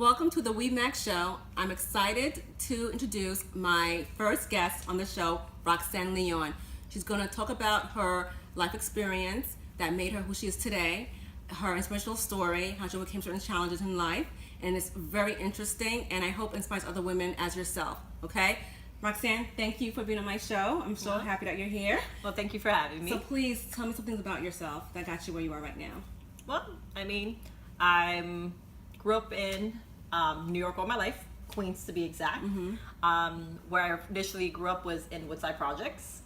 Welcome to the WEmag show. I'm excited to introduce my first guest on the show, Roxanne Leon. She's going to talk about her life experience that made her who she is today, her inspirational story, how she overcame certain challenges in life, and it's very interesting, and I hope inspires other women as yourself, okay? Roxanne, thank you for being on my show. I'm so happy that you're here. Well, thank you for having me. So please tell me some things about yourself that got you where you are right now. Well, I grew up in New York all my life, Queens to be exact. Where I initially grew up was in Woodside Projects.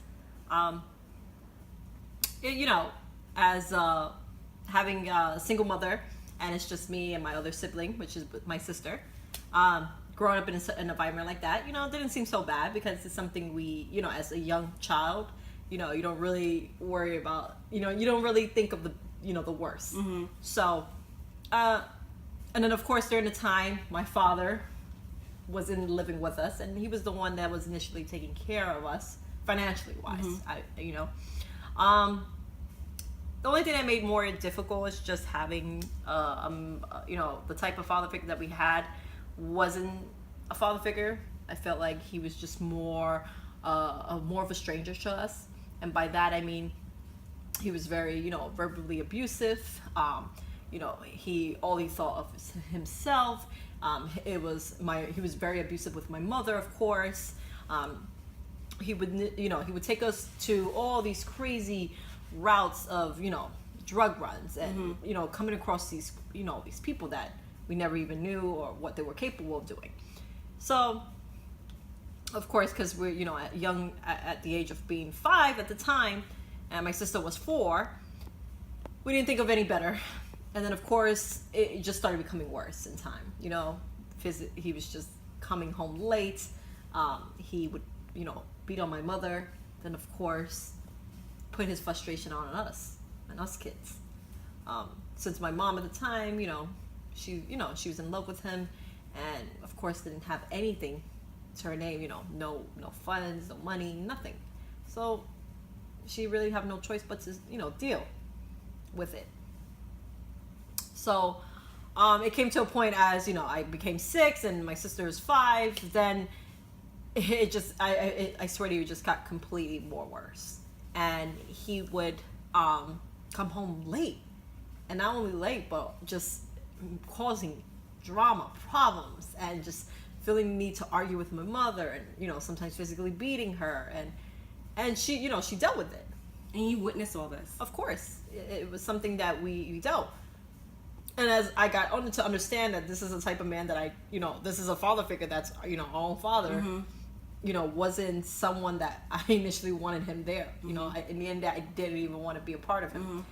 As having a single mother, and it's just me and my other sibling, which is my sister. Growing up in an environment like that, didn't seem so bad because it's something we, as a young child, you don't really worry about, you don't really think of the, the worst. So, and then of course during the time, my father was living with us, and he was the one that was initially taking care of us financially wise. The only thing that made more difficult was just having, the type of father figure that we had wasn't a father figure. I felt like he was just more of a stranger to us, and by that I mean he was very, verbally abusive. He thought of himself. He was very abusive with my mother, of course. He would take us to all these crazy routes of, drug runs and, coming across these, these people that we never even knew or what they were capable of doing. So, of course, because we're, at the age of being 5 at the time, and my sister was 4, we didn't think of any better. And then, of course, it just started becoming worse in time. He was just coming home late. He would, beat on my mother. Then, of course, put his frustration on us and us kids. Since my mom at the time, she was in love with him, and of course didn't have anything to her name. No funds, no money, nothing. So she really had no choice but to, deal with it. So it came to a point as, I became 6 and my sister is 5, then it just, I swear to you, it just got completely more worse. And he would come home late, and not only late, but just causing drama, problems, and just feeling the need to argue with my mother, and, sometimes physically beating her, and she, she dealt with it. And you witnessed all this? Of course. It was something that we dealt. And as I got on to understand that this is the type of man that this is a father figure that's, our own father, wasn't someone that I initially wanted him there. In the end, I didn't even want to be a part of him.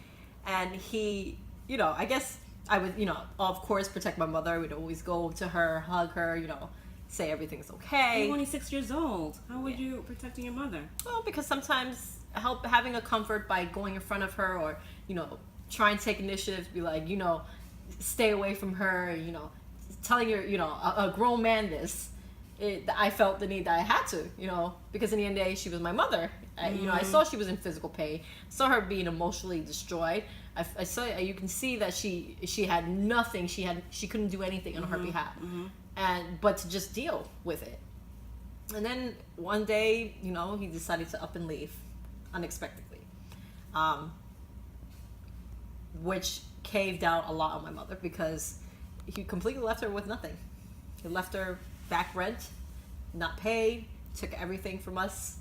And he, I guess I would, of course, protect my mother. We'd always go to her, hug her, say everything's okay. You're only 6 years old. How would you protecting your mother? Well, because sometimes having a comfort by going in front of her, or, trying to take initiative to be like, stay away from her, telling her, a grown man this. I felt the need that I had to, because in the end of the day, she was my mother. I saw she was in physical pain. Saw her being emotionally destroyed. I saw, you can see that she had nothing. She couldn't do anything on her behalf, but to just deal with it. And then one day, he decided to up and leave unexpectedly, which caved out a lot on my mother, because he completely left her with nothing. He left her back rent, not paid, took everything from us,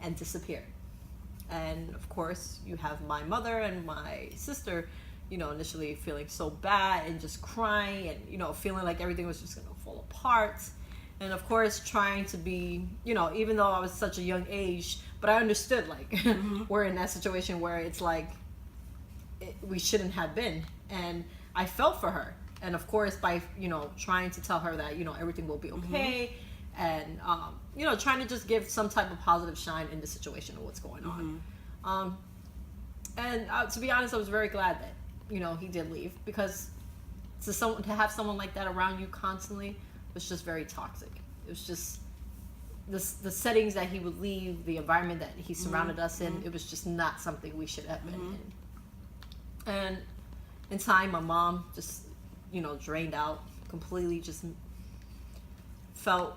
and disappeared. And of course, you have my mother and my sister, initially feeling so bad and just crying and, feeling like everything was just gonna fall apart. And of course, trying to be, even though I was such a young age, but I understood, like, we're in that situation where it's like, we shouldn't have been. And I felt for her. And of course, by, trying to tell her that, everything will be okay, and, trying to just give some type of positive shine in the situation of what's going on. And to be honest, I was very glad that, he did leave, because to have someone like that around you constantly was just very toxic. It was just the settings that he would leave, the environment that he surrounded us in, it was just not something we should have been in. And in time, my mom just, drained out completely just felt,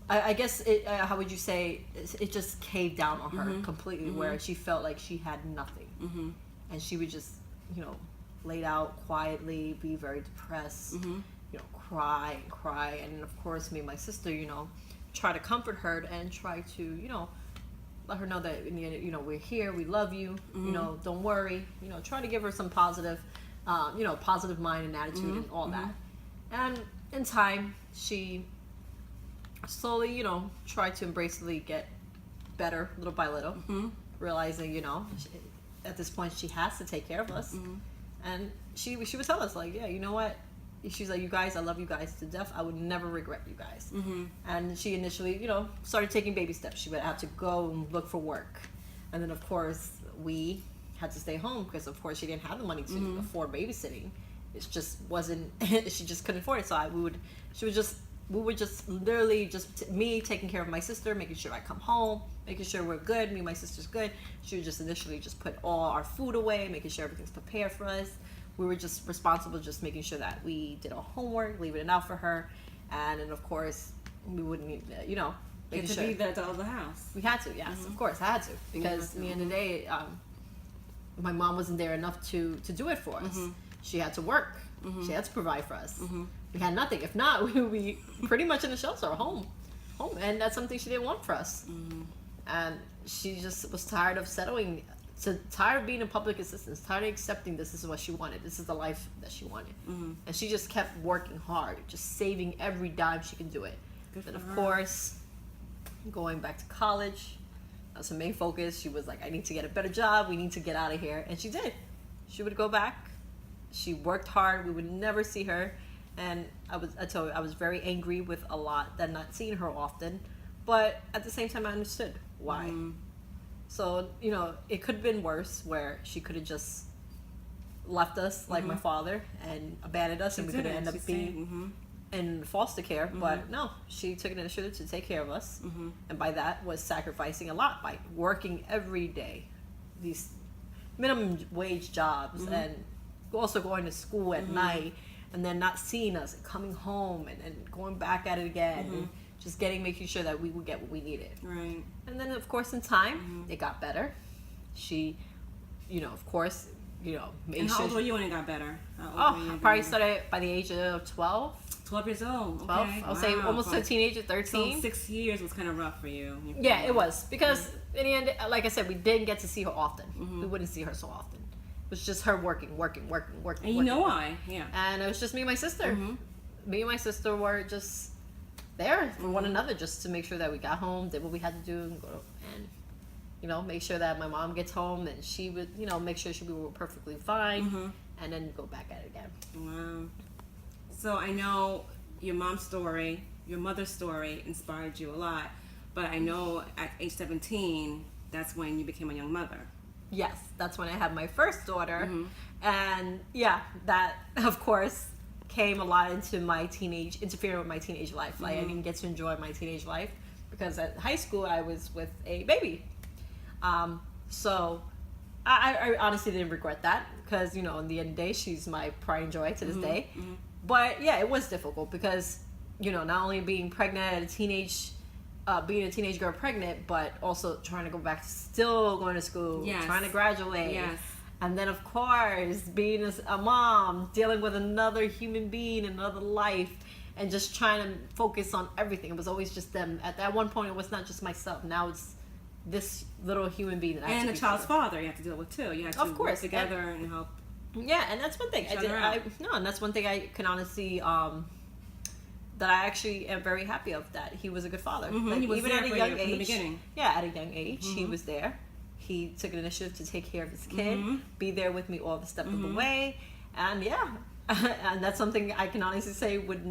I guess how would you say, it just caved down on her completely, where she felt like she had nothing, and she would just, you know, laid out quietly, be very depressed, you know, cry and cry. And of course, me and my sister, you know, try to comfort her and try to, you know, let her know that, you know, we're here, we love you, you know, don't worry, you know, try to give her some positive, you know, positive mind and attitude and all that. And in time, she slowly, you know, tried to embracingly get better little by little, realizing, you know, at this point she has to take care of us. And she would tell us, like, yeah, you know what, she's like, you guys, I love you guys to death, I would never regret you guys. And she initially, you know, started taking baby steps. She would have to go and look for work, and then of course we had to stay home because of course she didn't have the money to afford babysitting. It just wasn't she just couldn't afford it. So we would just literally just me taking care of my sister, making sure I come home, making sure we're good, me and my sister's good. She would just initially just put all our food away, making sure everything's prepared for us. We were just responsible, just making sure that we did our homework, leaving it out for her. And then of course we wouldn't, you know, making sure to be the adult of the house. we had to, yes, of course I had to, because at the end of the day, my mom wasn't there enough to do it for us. She had to work. She had to provide for us. We had nothing. If not, we would be pretty much in the shelter or home, and that's something she didn't want for us. And she just was tired of settling, tired of being in public assistance, tired of accepting this is what she wanted, this is the life that she wanted. And she just kept working hard, just saving every dime she could do it. And of course, going back to college, that's her main focus. She was like, I need to get a better job, we need to get out of here. And she did. She would go back. She worked hard. We would never see her. And I told her I was very angry with a lot, that not seeing her often. But at the same time, I understood why. So, you know, it could have been worse, where she could have just left us like my father and abandoned us, and we could have ended up being in foster care. But no, she took an initiative to take care of us, and by that was sacrificing a lot by working every day, these minimum wage jobs, and also going to school at night, and then not seeing us, and coming home and going back at it again, and just making sure that we would get what we needed. Right. And then of course in time it got better. She, you know, of course, you know, made And how sure old were you when it got better? I probably started by the age of 12. 12 years old. 12. Okay. I'll say almost a teenager, 13. So 6 years was kind of rough for you. Yeah, it was, because in the end, like I said, we didn't get to see her often. We wouldn't see her so often. It was just her working. And you know why? Yeah. And it was just me and my sister. Me and my sister were just there for one another, just to make sure that we got home, did what we had to do, and you know, make sure that my mom gets home, and she would, you know, make sure we were perfectly fine, and then go back at it again. Wow. So I know your mom's story, your mother's story inspired you a lot, but I know at age 17, that's when you became a young mother. Yes, that's when I had my first daughter, and yeah, that of course came a lot into interfering with my teenage life. Like I didn't get to enjoy my teenage life because at high school I was with a baby. So I honestly didn't regret that, because, you know, in the end of the day, she's my pride and joy to this day. But yeah, it was difficult because, you know, not only being pregnant at being a teenage girl pregnant, but also trying to go back to still going to school, trying to graduate. And then of course being a mom, dealing with another human being, another life, and just trying to focus on everything. It was always just them. At that one point, it was not just myself. Now it's this little human being that I have and to a child's father you have to deal with too. You have to of course work together and help. Yeah, and that's one thing and that's one thing I can honestly that I actually am very happy of, that he was a good father. Like, He was even there at a for young you age. from the beginning. Yeah, at a young age, he was there. He took an initiative to take care of his kid, be there with me all the step of the way, and yeah. And that's something I can honestly say would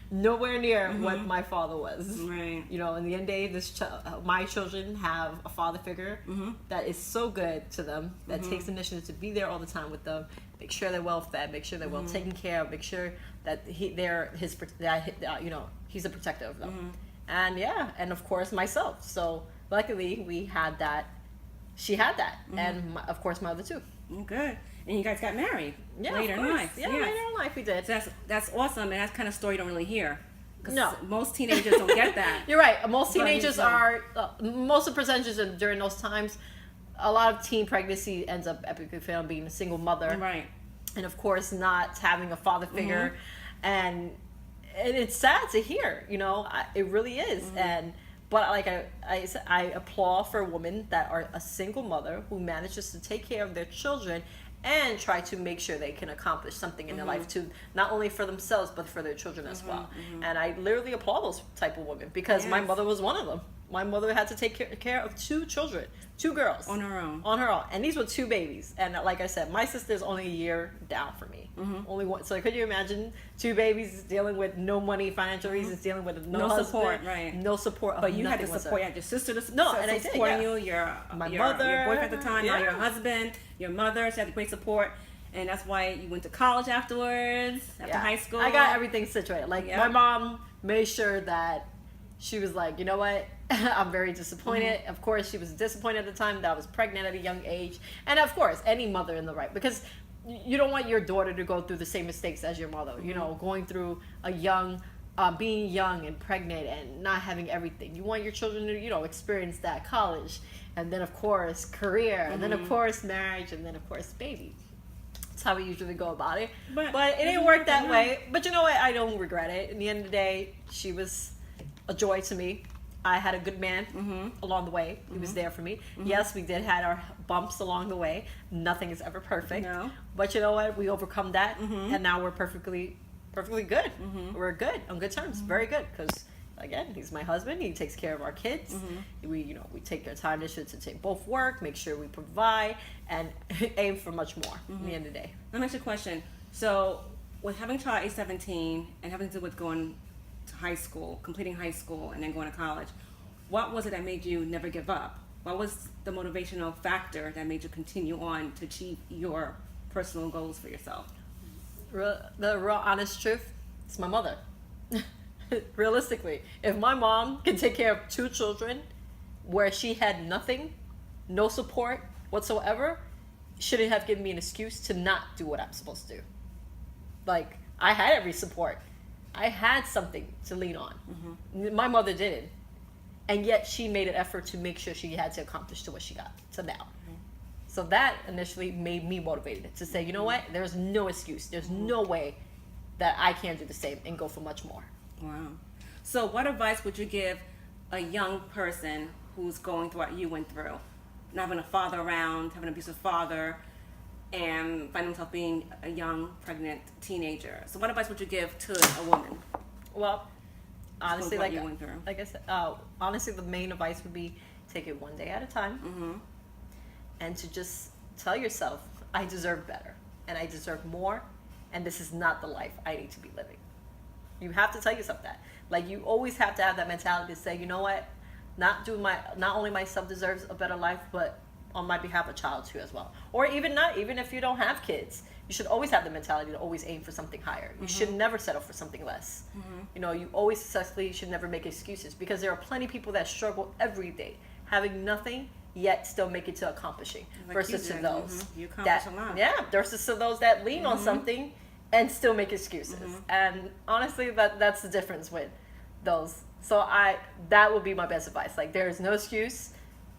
nowhere near what my father was. Right. You know, in the end of the day, my children have a father figure that is so good to them, that takes initiative to be there all the time with them, make sure they're well fed, make sure they're well taken care of, make sure that he's a protector of them. And yeah, and of course myself. So luckily we had that. She had that, and of course my other two. Good. and you guys got married Yeah, later of in course. life. Yeah, Yes. later in life we did. So that's awesome, and that's kind of story you don't really hear. 'Cause No. most teenagers don't get that. You're right. Most But teenagers you are, most of the percentages during those times, a lot of teen pregnancy ends up epically failing, being a single mother. Right. And of course, not having a father figure. And it's sad to hear, you know, it really is. But like I applaud for women that are a single mother who manages to take care of their children and try to make sure they can accomplish something in their life too, not only for themselves but for their children as well. And I literally applaud those type of women because my Yes. mother was one of them. My mother had to take care of 2 children, 2 girls On her own. on her own, and these were 2 babies. And like I said, my sister's only a year down for me, only one. So could you imagine 2 babies dealing with no money, financial reasons, dealing with no husband, support, right? no support. But you had nothing to support. You whatsoever. had your sister to No, and I did, supporting yeah. you. Your My mother, your boyfriend at the time, now yeah. your husband, your mother. She had great support, and that's why you went to college afterwards. After high school, I got everything situated. Like Yeah. my mom made sure that she was like, you know what, I'm very disappointed. Of course, she was disappointed at the time that I was pregnant at a young age, and of course, any mother in the right, because you don't want your daughter to go through the same mistakes as your mother. You know, going through a young. Being young and pregnant and not having everything. You want your children to, you know, experience that college, and then of course career, and then of course marriage, and then of course baby. That's how we usually go about it. But it didn't work that way. But you know what? I don't regret it. In the end of the day, she was a joy to me. I had a good man along the way. He was there for me. Yes, we did had our bumps along the way. Nothing is ever perfect. No. But you know what? We overcome that, and now we're perfectly good. We're good on good terms, very good. Because again, he's my husband. He takes care of our kids. We take our time to take both work, make sure we provide, and aim for much more. At the end of the day. Let me ask you a question. So, with having a child at age 17 and having to do with going to high school, completing high school, and then going to college, what was it that made you never give up? What was the motivational factor that made you continue on to achieve your personal goals for yourself? The real honest truth, it's my mother. Realistically, if my mom can take care of 2 children where she had nothing, no support whatsoever, shouldn't have given me an excuse to not do what I'm supposed to do. Like, I had every support. I had something to lean on. My mother didn't. And yet she made an effort to make sure she had to accomplish to what she got to now. So that initially made me motivated to say, you know what, there's no excuse. There's no way that I can't do the same and go for much more. Wow. So what advice would you give a young person who's going through what you went through? Not having a father around, having an abusive father, and finding himself being a young, pregnant teenager. So what advice would you give to a woman? Well, honestly, what you went through. like I said, honestly, the main advice would be take it one day at a time, and to just tell yourself, I deserve better, and I deserve more, and this is not the life I need to be living. You have to tell yourself that. Like, you always have to have that mentality to say, you know what, not only myself deserves a better life, but on my behalf, a child too as well. Or even if you don't have kids, you should always have the mentality to always aim for something higher. You should never settle for something less. You know, you always successfully should never make excuses, because there are plenty of people that struggle every day, having nothing yet still make it to accomplishing, Like versus you to did. those You accomplished that a lot. versus to those that lean on something and still make excuses. And honestly, that's the difference with those. So that would be my best advice. Like, there is no excuse.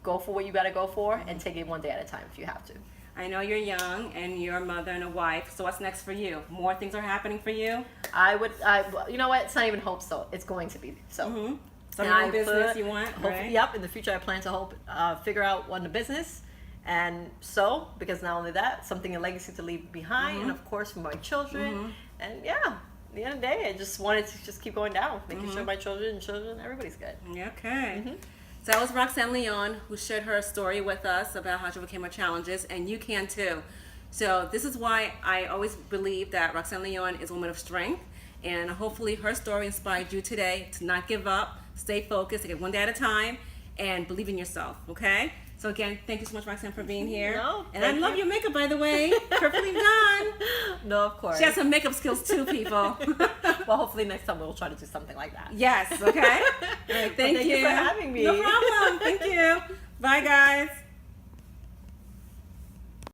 Go for what you gotta go for, and take it one day at a time if you have to. I know you're young and you're a mother and a wife, so what's next for you? More things are happening for you? You know what? It's not even hope so. It's going to be so. Some And I business put- you want, right? Yep. In the future, I plan to figure out one the business, and so because not only that, something a legacy to leave behind, and of course for my children. And yeah, at the end of the day, I just wanted to just keep going down, making sure my children, everybody's good. Okay. So that was Roxanne Leon, who shared her story with us about how she overcame her challenges, and you can too. So this is why I always believe that Roxanne Leon is a woman of strength, and hopefully her story inspired you today to not give up, stay focused, take it one day at a time, and believe in yourself, okay? So again, thank you so much, Roxanne, for being here. No, and I thank love you. your makeup, by the way. Perfectly done. No, of course. She has some makeup skills too, people. Well, hopefully next time we'll try to do something like that. Yes, okay? All right, thank Thank you for having me. No problem. Thank you. Bye, guys.